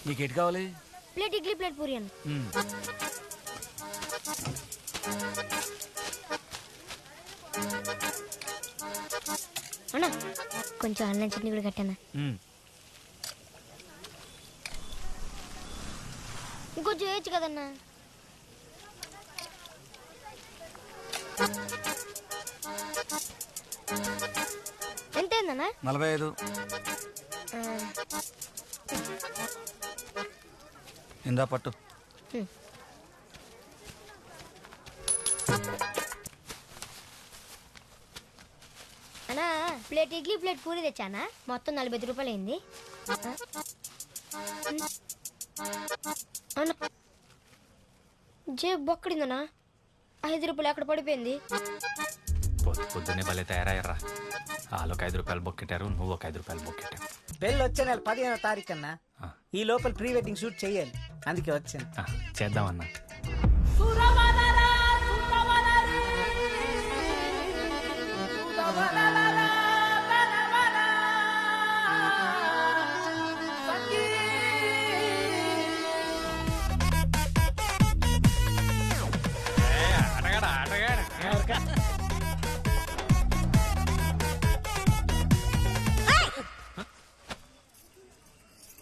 నీకేటి కావాలి? Plate idli, plate puri అన్న. అన్నా కొంచెం అల్లం చట్నీ కూడా కట్టన్నా. ఇంకొంచెం వేయచ్చు కదన్నా. ఎంత అయిందన్నా? 45. ఇందా పట్టు. అన్నా ప్లేట్ ఇడ్లీ, ప్లేట్ పూరి తెచ్చానా? మొత్తం 45 రూపాయలు అయింది. అన్నా జేబు బొక్కడిందనా? 5 రూపాయలు ఎక్కడ పడిపోయింది? పొద్దున్నే భలే తయారయ్యారా. వాళ్ళొక 5 రూపాయలు బొక్కెట్టారు, నువ్వు ఒక 5 రూపాయలు బొక్కెట్టావు. పెళ్ళి వచ్చే నెల 15వ తారీఖు అన్నా. ఈ లోపల ప్రీ వెడ్డింగ్ షూట్ చెయ్యాలి, అందుకే వచ్చాను. చేద్దామన్నా.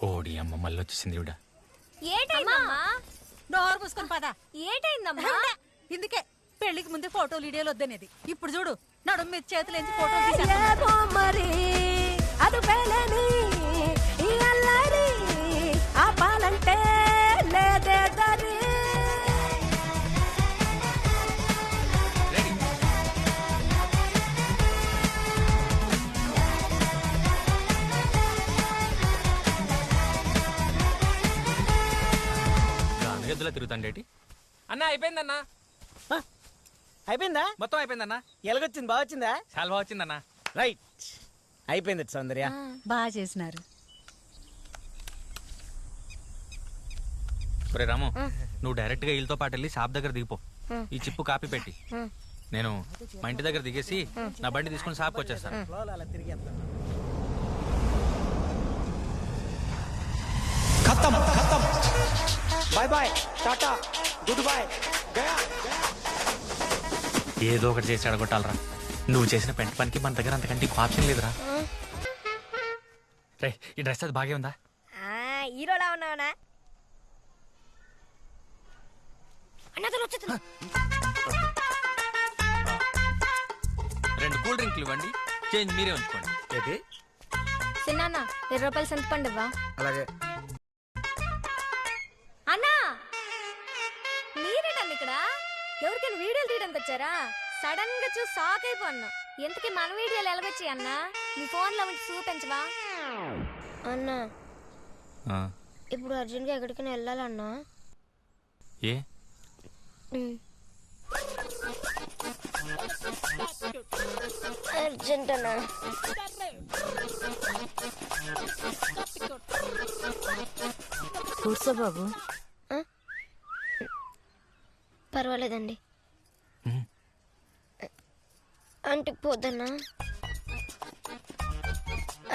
ఓడి అమ్మ మళ్ళీ వచ్చేసింది ఇవిడ. ఏటైందమ్మా? డోర్ మూసుకొని పద. ఏటైందమ్మా? ఇందుకే పెళ్లికి ముందే ఫోటోలు వీడియోలు వద్దనేది. ఇప్పుడు చూడు నడుము మీద చేతులు ఎంచి ఫోటోలు మరి అది ఆపాలంటే లేదే దరి. గద్దలా తిరుగుతాండేటి అన్నా అయిపోయిందన్నా. అయిపోయిందా? మొత్తం అయిపోయిందన్నా. ఎలాగొచ్చింది? బాగా వచ్చిందా? చాలా బాగా వచ్చిందన్నా. రైట్, అయిపోయింది సౌందర్య. బాగా చేసినారు. ఒరే రాము, నువ్వు డైరెక్ట్ గా వీళ్ళతో పాటు వెళ్ళి షాప్ దగ్గర దిగిపో. ఈ చిప్పు కాపీ పెట్టి నేను మా ఇంటి దగ్గర దిగేసి నా బండి తీసుకుని షాప్కి వచ్చేస్తాను. బాయ్ బాయ్, టాటా, గుడ్ బాయ్. ఏదో ఒకటి చేసి అడగొట్టాలరా. నువ్వు చేసిన పెంట పనికి మన దగ్గర అంతకంటే ఇంకో ఆప్షన్ లేదురా. రే, ఈ డ్రెస్ అది బాగే ఉందా? హీరోలా ఉన్నావనా? అన్నతో 2 కూల్ డ్రింక్లు ఇవ్వండి, చేంజ్ మీరే ఉంచుకోండి. ఏంటి? చిన్న 20 రూపాయలు సంత పండువా? అలాగే. అన్నా మీరేటండి ఇక్కడ? ఎవరికైనా వీడియోలు తీయడానికి వచ్చారా? సడన్ గా చూసి షాక్ అయిపోన్నా. ఎంతకీ మన వీడియోలు ఎలాగొచ్చాయి అన్నా? నీ ఫోన్ లో ఉంచి చూపించవా? అన్నా ఇప్పుడు అర్జెంట్ గా ఎక్కడికైనా వెళ్ళాలన్నా? ఏ అర్జెంట్ అన్నా. కూర్చో బాబు. పర్వాలేదండి. అంటే పోదన్నా?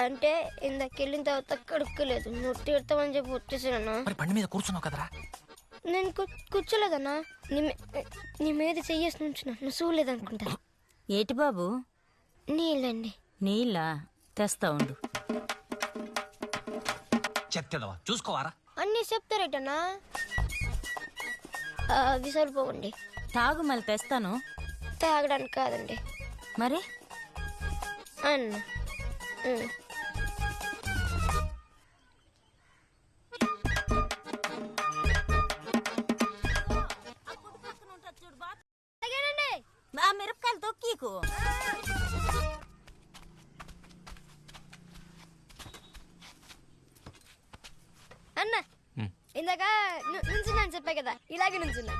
అంటే ఇందాకెళ్ళిన తర్వాత కడుక్కోలేదు, నువ్వు తీర్థమని చెప్పి వచ్చేసానన్నా. బండి మీద కూర్చున్నావు కదరా? నేను కూర్చోలేదన్నా, నీ మీద చెయ్యేసి నుంచున్నా, నువ్వు చూడలేదనుకుంటా. ఏటి బాబు? నీళ్ళండి. నీళ్ళా? తెస్తా ఉండు. చెప్తావా? చూసుకోవారా? అన్నీ చెప్తారేటన్నా? అవి సరిపోవండి. తాగు, మళ్ళీ తెస్తాను. తాగడానికి కాదండి. మరి అన్న ఆ మిరపకాయలు తొక్కీకు. అన్న ఇందాక నుంచున్నాను చెప్పా కదా, ఇలాగే నుంచున్నా.